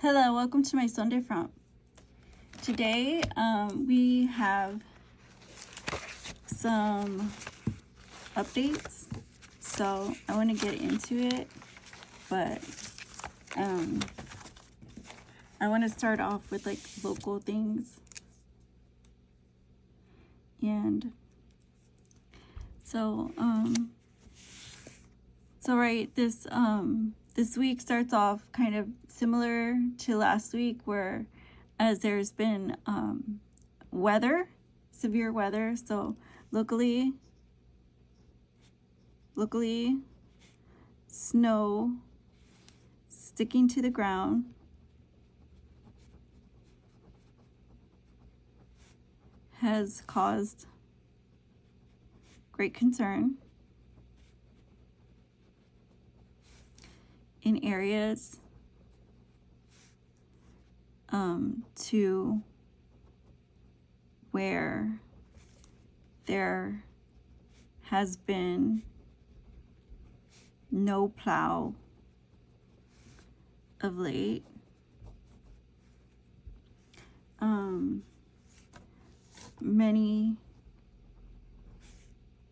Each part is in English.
Hello, welcome to my Sunday Front. Today we have some updates, so I want to get into it, but I want to start off with like local things. And so this week starts off kind of similar to last week, where as there's been severe weather. So locally snow sticking to the ground has caused great concern in areas to where there has been no plow of late. Many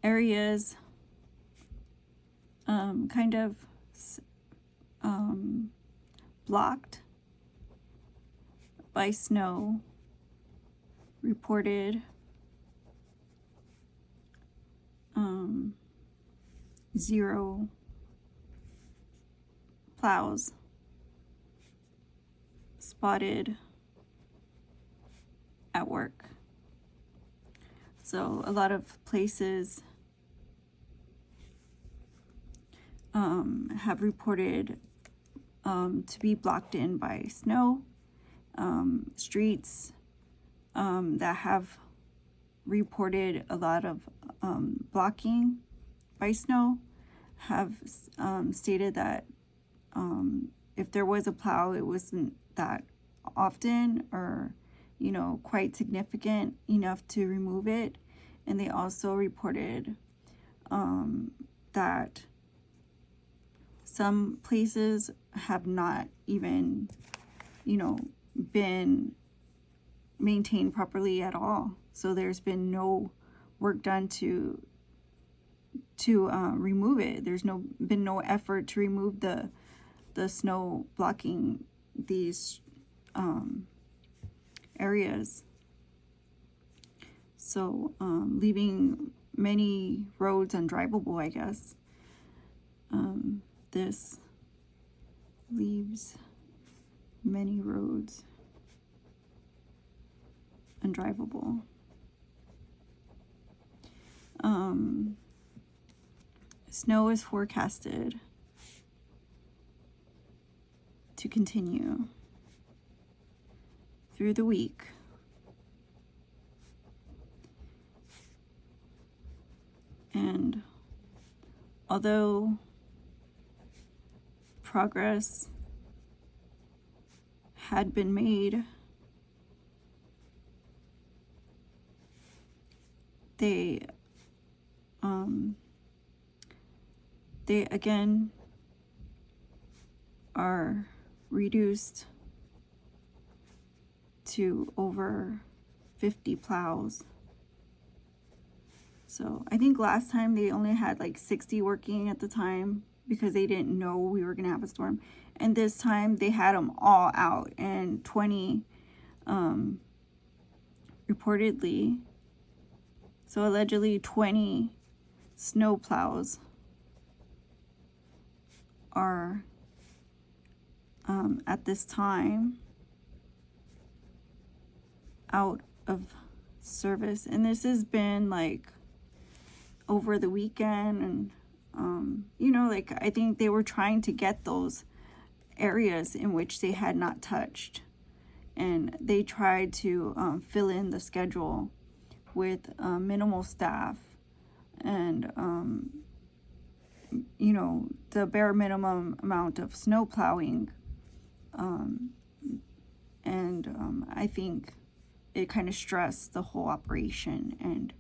areas kind of blocked by snow, reported zero plows spotted at work. So a lot of places have reported to be blocked in by snow. Streets that have reported a lot of blocking by snow have stated that if there was a plow, it wasn't that often or quite significant enough to remove it. And they also reported that some places have not even been maintained properly at all. So there's been no work done to remove it. There's been no effort to remove the snow blocking these areas. So leaving many roads undrivable, I guess. This leaves many roads undrivable. Snow is forecasted to continue through the week. And although progress had been made, they again are reduced to over 50 plows. So I think last time they only had like 60 working at the time because they didn't know we were gonna have a storm. And this time they had them all out, and 20 reportedly, so allegedly 20 snow plows are at this time out of service. And this has been like over the weekend, and like I think they were trying to get those areas in which they had not touched, and they tried to fill in the schedule with minimal staff and the bare minimum amount of snow plowing, and I think it kind of stressed the whole operation. And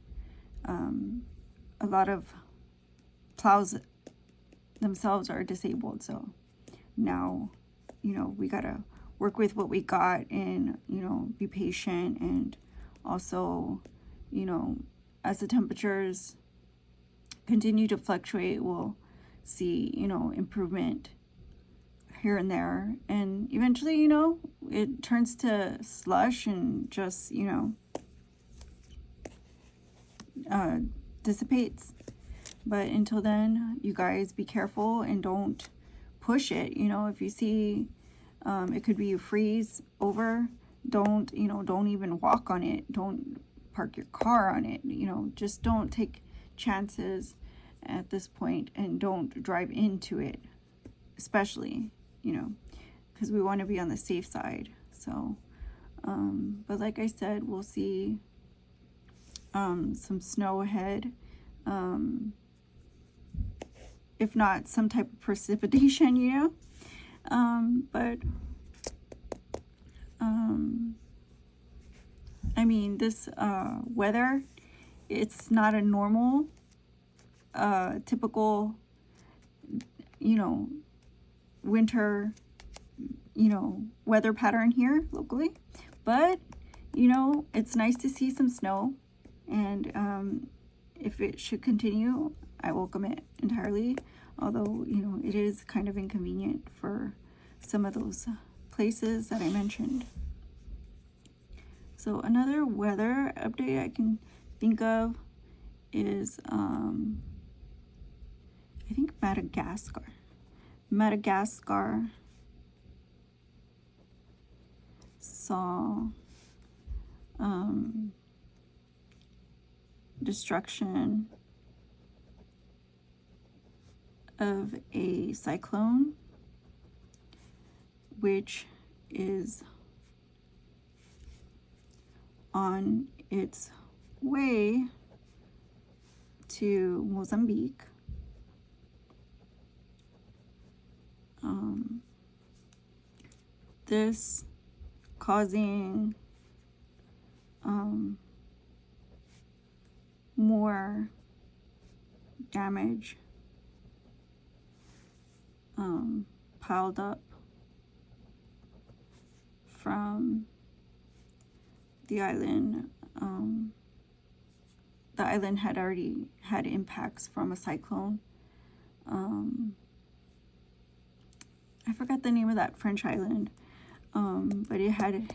a lot of plows themselves are disabled, so now we gotta work with what we got and, you know, be patient. And also, you know, as the temperatures continue to fluctuate, we'll see, you know, improvement here and there. And eventually, you know, it turns to slush and just, you know, dissipates. But until then, you guys be careful and don't push it. You know, if you see it could be a freeze over, don't, you know, don't even walk on it. Don't park your car on it. You know, just don't take chances at this point, and don't drive into it, especially, you know, because we want to be on the safe side. So but like I said, we'll see some snow ahead, if not some type of precipitation, you know. But I mean, this weather, it's not a normal typical, you know, winter, you know, weather pattern here locally. But, you know, it's nice to see some snow. And if it should continue, I welcome it entirely. Although, you know, it is kind of inconvenient for some of those places that I mentioned. So another weather update I can think of is, I think Madagascar. Madagascar saw destruction of a cyclone, which is on its way to Mozambique. This causing more damage piled up from the island. The island had already had impacts from a cyclone. I forgot the name of that French island, but it had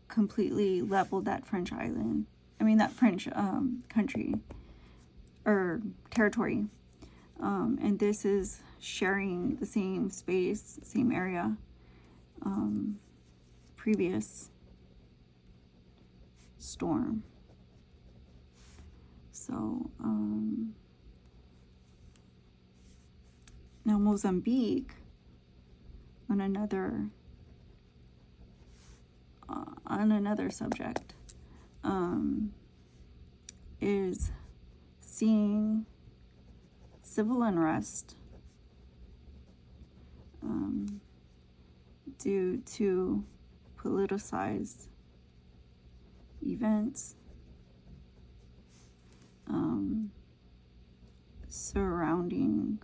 completely leveled that French island. I mean, that French country or territory. And this is sharing the same space, same area, previous storm. So now Mozambique, on another subject, is seeing civil unrest due to politicized events surrounding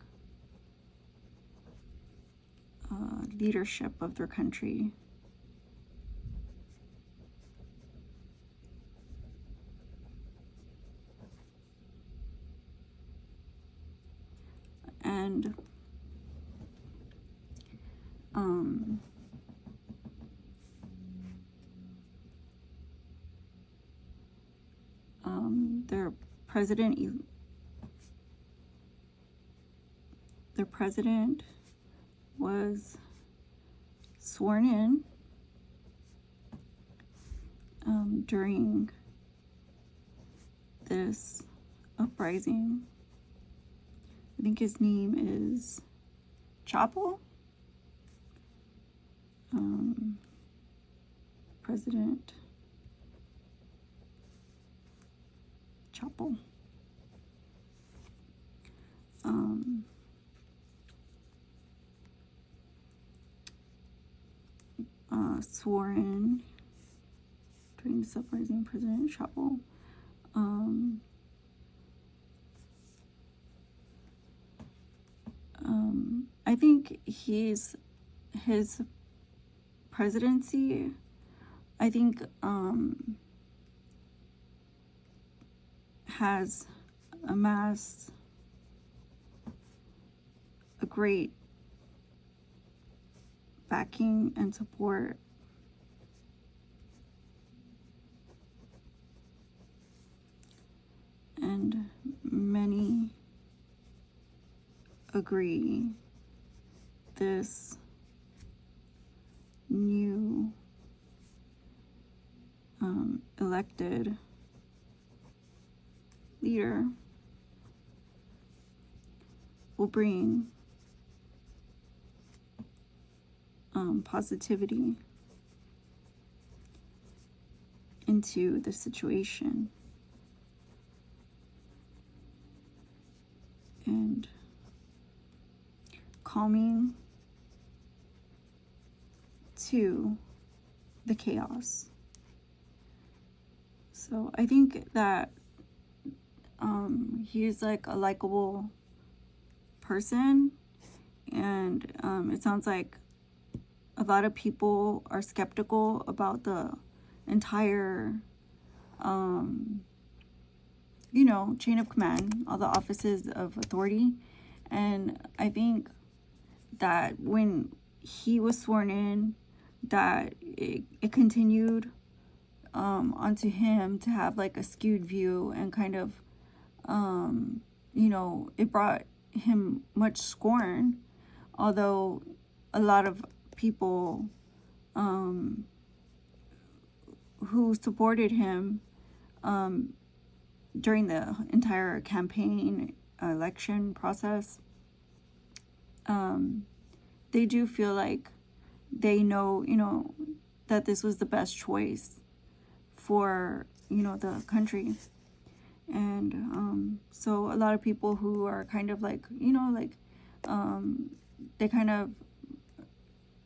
leadership of their country. And their president was sworn in during this uprising. I think his name is Chapo. President Chapo. Sworn during this uprising, President Chapo. I think his presidency, I think, has amassed a great backing and support. And many agree this new elected leader will bring positivity into the situation and calming to the chaos. So I think that he's like a likable person, and it sounds like a lot of people are skeptical about the entire chain of command, all the offices of authority. And I think that when he was sworn in, that it continued onto him to have like a skewed view, and kind of it brought him much scorn, although a lot of people who supported him during the entire campaign election process, they do feel like they know, that this was the best choice for, the country. And so a lot of people who are kind of like, they kind of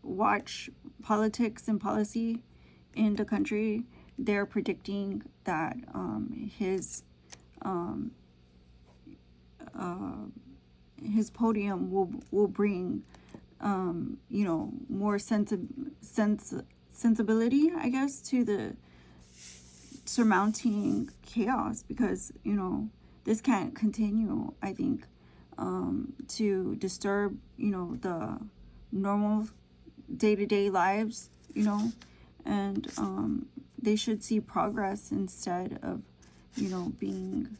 watch politics and policy in the country, they're predicting that his podium will bring more sensibility, I guess, to the surmounting chaos, because this can't continue, I think, to disturb the normal day-to-day lives, and they should see progress instead of being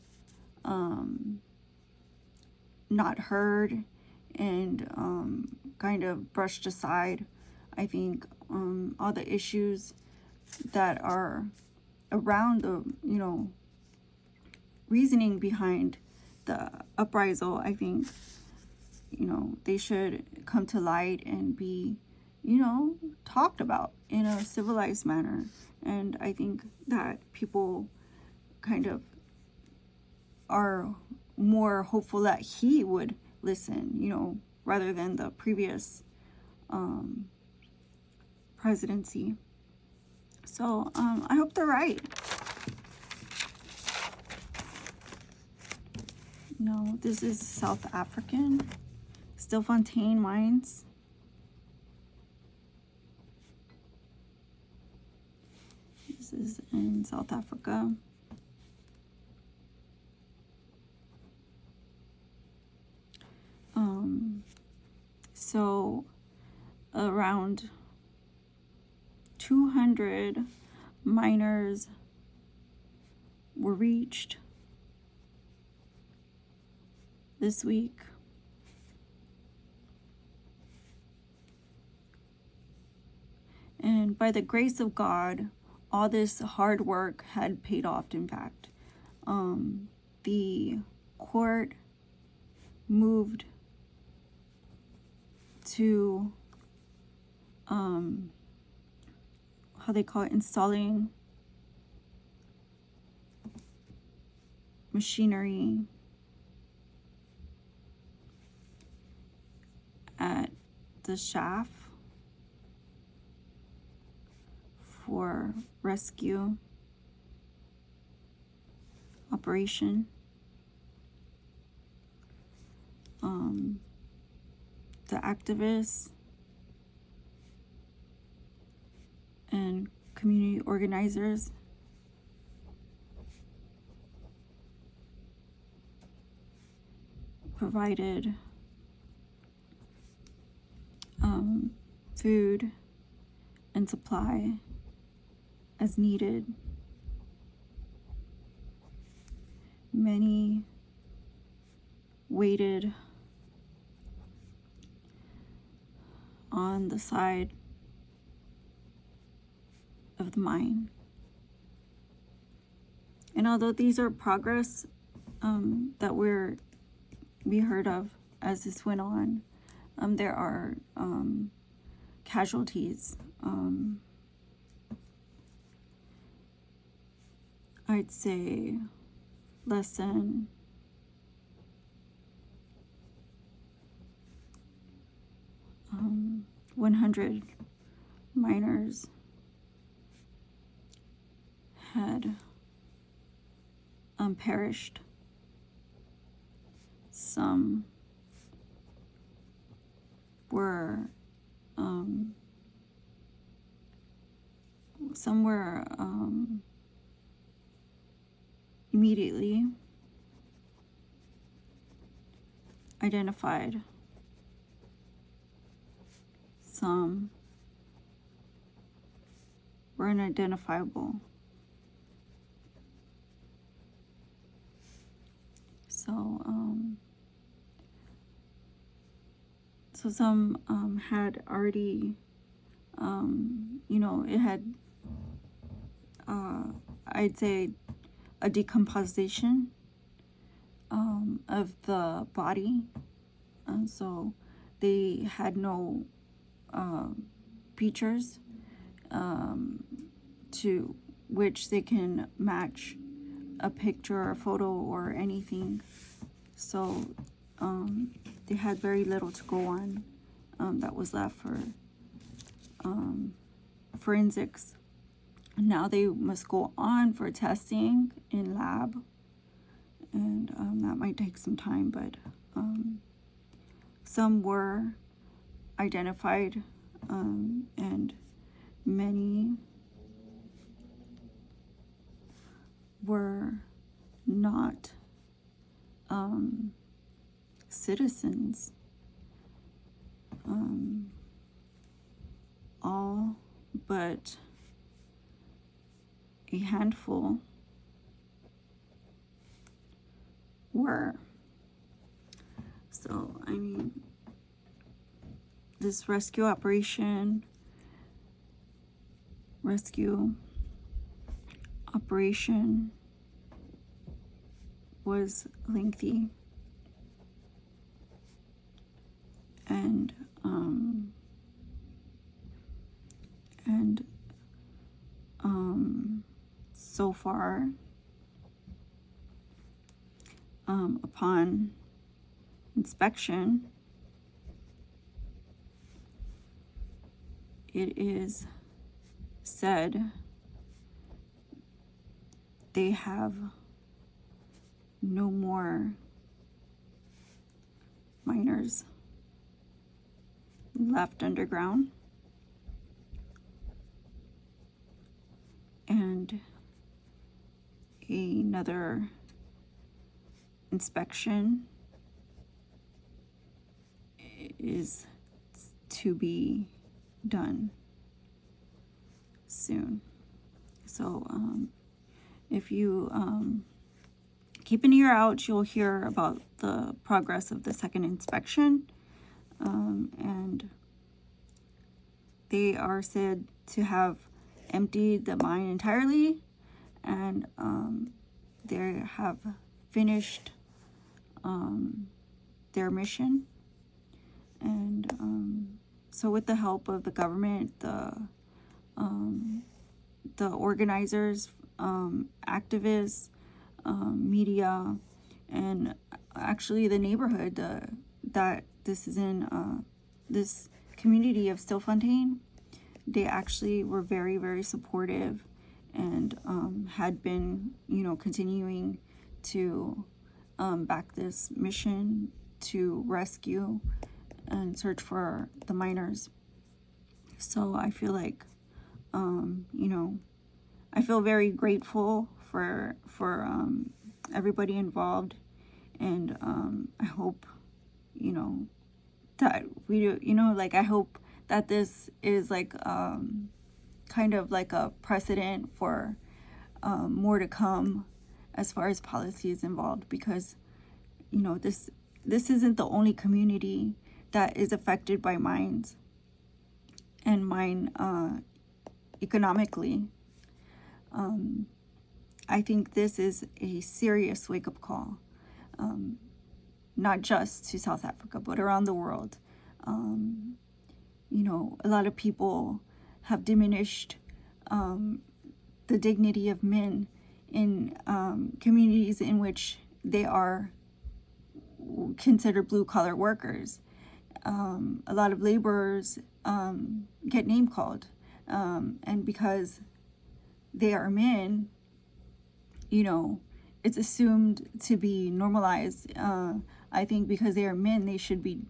not heard and kind of brushed aside. I think all the issues that are around the reasoning behind the uprisal, I think they should come to light and be talked about in a civilized manner. And I think that people kind of are more hopeful that he would listen, rather than the previous presidency. So I hope they're right. No, this is South African. Stilfontein Mines. This is in South Africa. So around 200 miners were reached this week. And by the grace of God, all this hard work had paid off, in fact. The court moved to, how they call it, installing machinery at the shaft for rescue operation. The activists the organizers provided food and supply as needed. Many waited on the side of the mine. And although these are progress that we heard of as this went on, there are casualties. I'd say less than 100 miners had perished. Some were immediately identified. Some were unidentifiable. So some had already, it had, I'd say, a decomposition of the body. So they had no features to which they can match a picture or a photo or anything. So they had very little to go on that was left for forensics. Now they must go on for testing in lab, and that might take some time, but some were identified, and many were not citizens. All but a handful were. So, I mean, this rescue operation was lengthy, and so far, upon inspection, it is said they have no more miners left underground, and another inspection is to be done soon. So if you keep an ear out, you'll hear about the progress of the second inspection, and they are said to have emptied the mine entirely, and they have finished their mission. And so with the help of the government, the organizers, activists, media, and actually the neighborhood that this is in, this community of Stillfontein, they actually were very, very supportive, and had been, continuing to back this mission to rescue and search for the miners. So I feel like, I feel very grateful for everybody involved, and I hope, you know, that we do, you know, like I hope that this is like kind of like a precedent for more to come as far as policy is involved, because, you know, this isn't the only community that is affected by mines and mine economically. I think this is a serious wake-up call, not just to South Africa, but around the world. You know, a lot of people have diminished the dignity of men in communities in which they are considered blue-collar workers. A lot of laborers get name-called, and because they are men, you know, it's assumed to be normalized. I think because they are men, they should be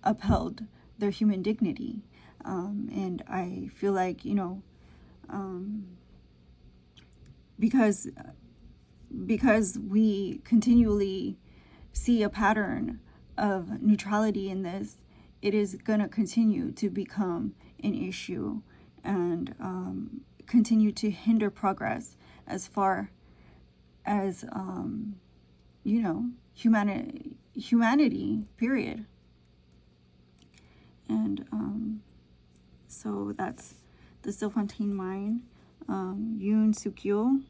upheld their human dignity. And I feel like, you know, because we continually see a pattern of neutrality in this, it is going to continue to become an issue and continue to hinder progress as far as, you know, humanity, period. And so that's the Stilfontein mine, Yoon Suk Yeol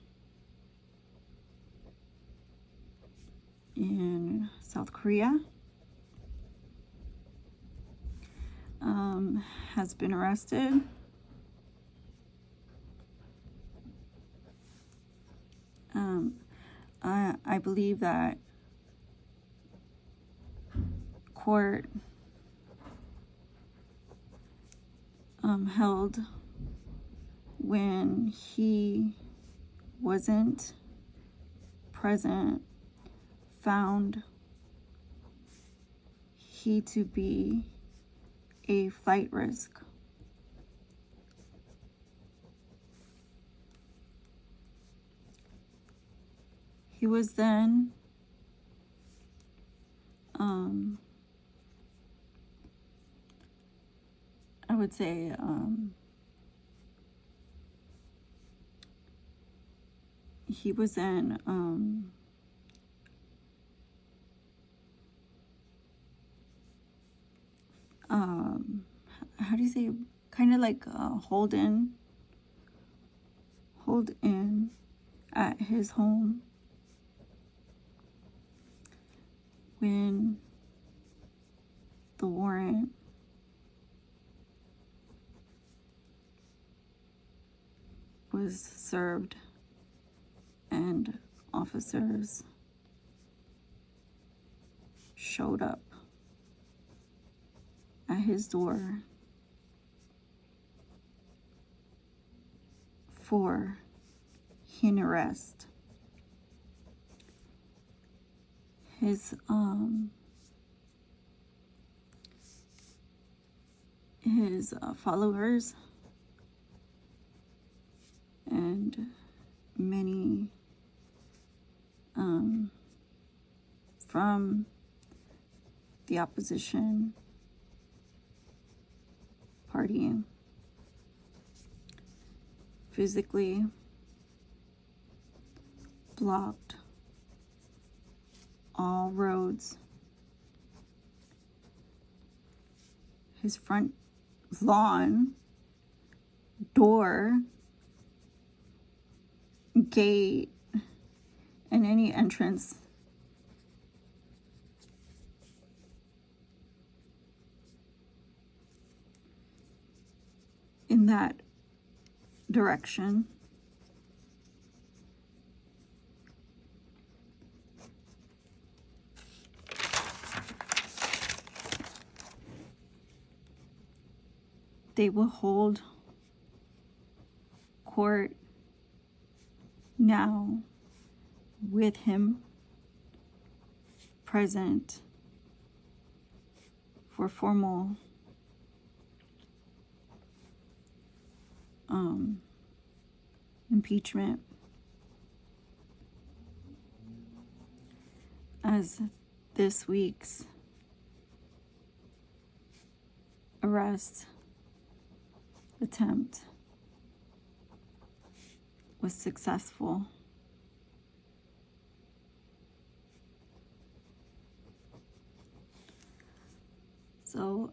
in South Korea, has been arrested. I believe that court held when he wasn't present, found he to be a flight risk. He was then I would say he was then how do you say, kind of like hold in at his home when the warrant was served and officers showed up at his door for an arrest. His followers and many from the opposition party physically blocked all roads. His front lawn, door, gate, and any entrance in that direction. They will hold court now with him present for formal impeachment as this week's arrest attempt was successful. So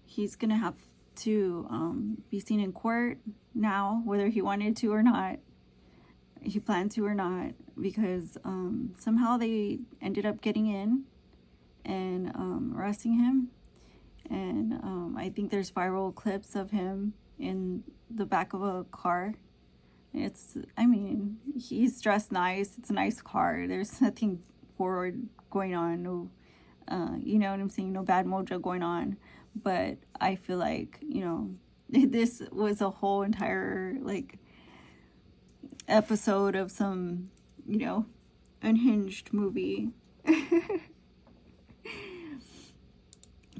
he's gonna have to be seen in court now, whether he wanted to or not. He planned to or not, because somehow they ended up getting in and arresting him. And I think there's viral clips of him in the back of a car. I mean, he's dressed nice. It's a nice car. There's nothing forward going on. No, you know what I'm saying? No bad mojo going on. But I feel like, you know, this was a whole entire, like, episode of some, you know, unhinged movie.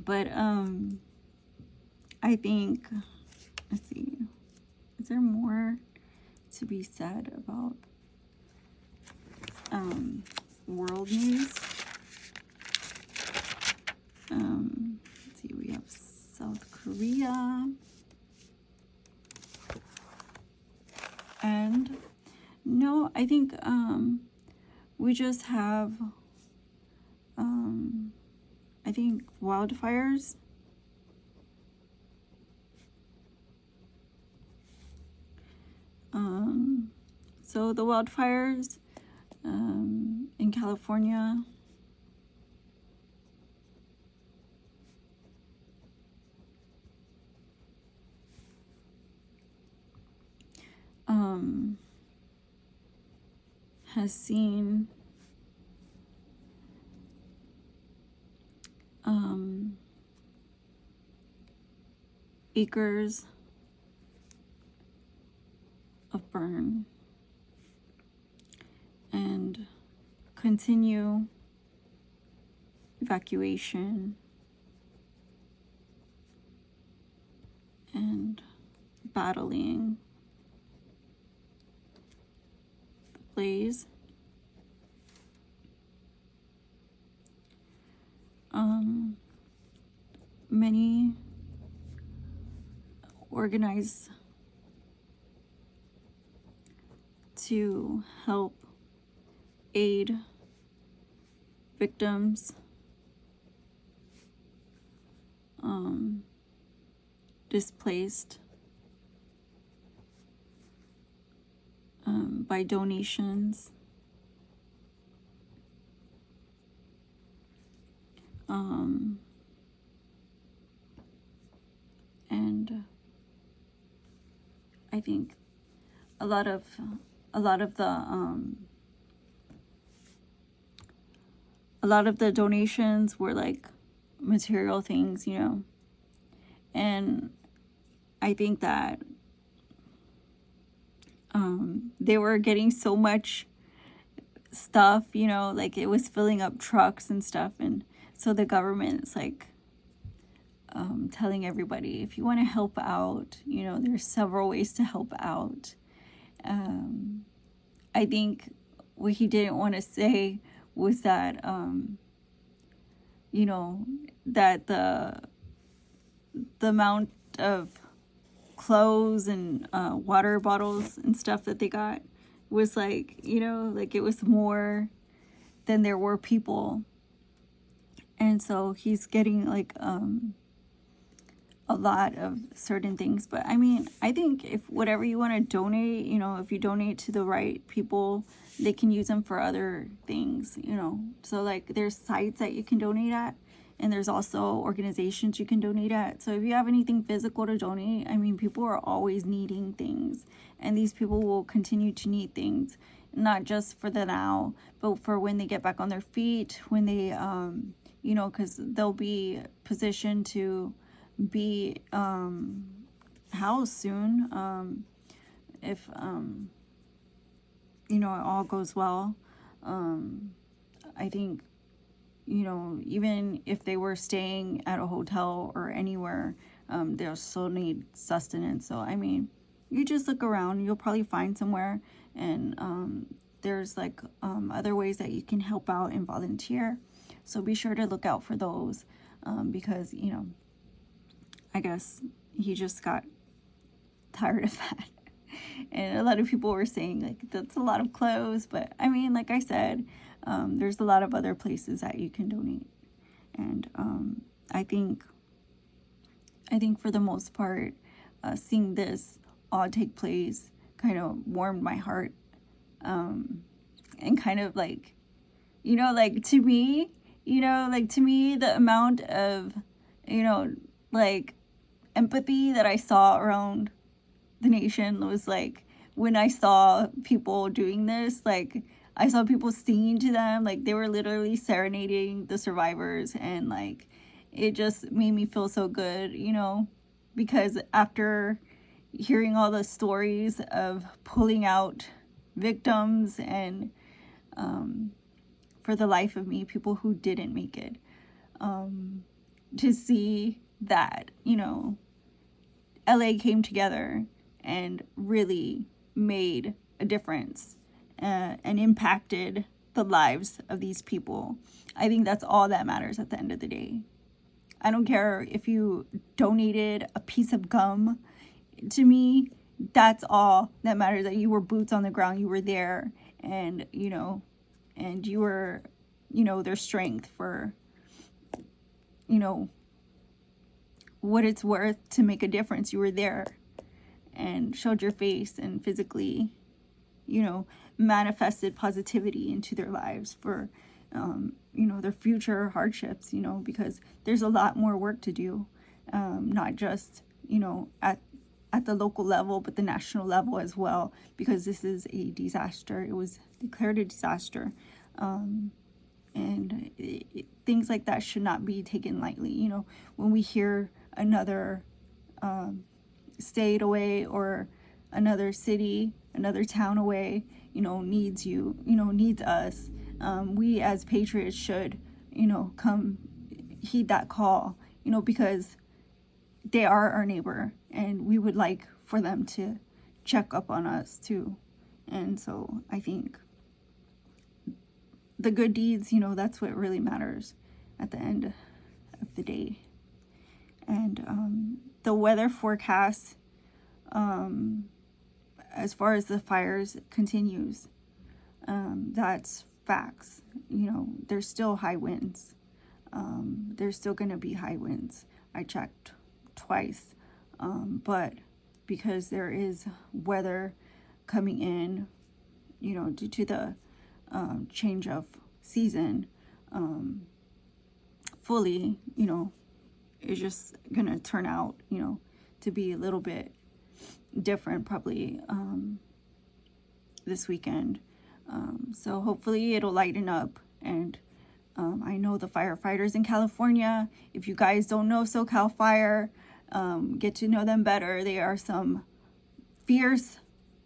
But I think, let's see, is there more to be said about world news? Let's see, we have South Korea, and no, I think we just have I think wildfires. So the wildfires in California, has seen acres of burn and continue evacuation and battling the blaze. Many organize to help aid victims, displaced by donations. And I think a lot of the donations were like material things, you know. And I think that they were getting so much stuff, you know, like it was filling up trucks and stuff. And so the government's like telling everybody, if you want to help out, you know, there's several ways to help out. I think what he didn't want to say was that, you know, that the amount of clothes and water bottles and stuff that they got was like, you know, like it was more than there were people. And so he's getting like a lot of certain things. But I mean, I think if whatever you want to donate, you know, if you donate to the right people, they can use them for other things, you know. So like there's sites that you can donate at, and there's also organizations you can donate at. So if you have anything physical to donate, I mean, people are always needing things, and these people will continue to need things, not just for the now, but for when they get back on their feet, when they, you know, because they'll be positioned to be housed soon, if you know, it all goes well. I think, you know, even if they were staying at a hotel or anywhere, they'll still need sustenance. So I mean, you just look around, you'll probably find somewhere. And there's like other ways that you can help out and volunteer. So be sure to look out for those, because, you know, I guess he just got tired of that. And a lot of people were saying, like, that's a lot of clothes. But I mean, like I said, there's a lot of other places that you can donate. And I think for the most part, seeing this all take place kind of warmed my heart. And kind of like, you know, like to me, the amount of, you know, like empathy that I saw around the nation was like, when I saw people doing this, like I saw people singing to them, like they were literally serenading the survivors, and like it just made me feel so good, you know, because after hearing all the stories of pulling out victims and for the life of me, people who didn't make it, to see that, you know, LA came together and really made a difference and impacted the lives of these people. I think that's all that matters at the end of the day. I don't care if you donated a piece of gum to me. That's all that matters, that you were boots on the ground, you were there, and, you know, and you were, you know, their strength for, you know, what it's worth to make a difference. You were there and showed your face and physically, you know, manifested positivity into their lives for, you know, their future hardships, you know, because there's a lot more work to do, not just, you know, at the local level, but the national level as well, because this is a disaster. It was declared a disaster. And things like that should not be taken lightly. You know, when we hear another state away, or another city, another town away, you know, needs you, you know, needs us, we as patriots should, you know, come heed that call, you know, because they are our neighbor, and we would like for them to check up on us too. And so I think the good deeds, you know, that's what really matters at the end of the day. And the weather forecast, as far as the fires continues, that's facts. You know, there's still high winds. There's still going to be high winds. I checked twice, but because there is weather coming in, you know, due to the change of season, fully, you know, it's just gonna turn out, you know, to be a little bit different probably this weekend. So hopefully it'll lighten up. And I know the firefighters in California. If you guys don't know SoCal Fire, get to know them better. They are some fierce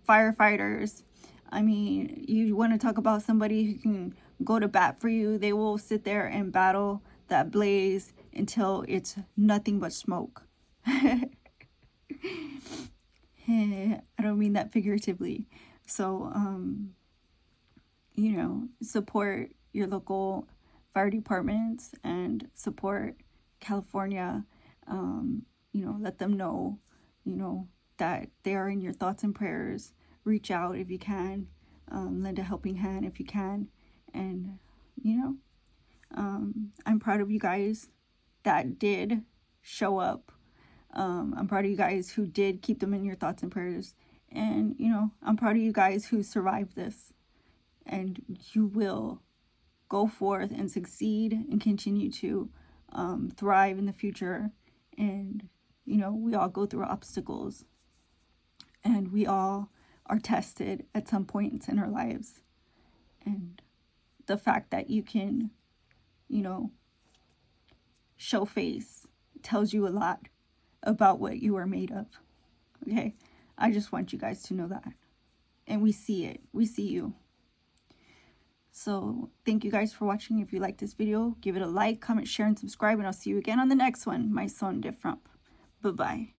firefighters. I mean, you want to talk about somebody who can go to bat for you, they will sit there and battle that blaze until it's nothing but smoke. I don't mean that figuratively. So, you know, support your local fire departments and support California. You know, let them know, you know, that they are in your thoughts and prayers. Reach out if you can. Lend a helping hand if you can. And, you know, I'm proud of you guys that did show up. I'm proud of you guys who did keep them in your thoughts and prayers. And, you know, I'm proud of you guys who survived this. And you will go forth and succeed and continue to thrive in the future. And, you know, we all go through obstacles. And we all are tested at some points in our lives. And the fact that you can, you know, show face tells you a lot about what you are made of. Okay? I just want you guys to know that. And we see it. We see you. So thank you guys for watching. If you like this video, give it a like, comment, share, and subscribe. And I'll see you again on the next one. My son de Frump. Bye-bye.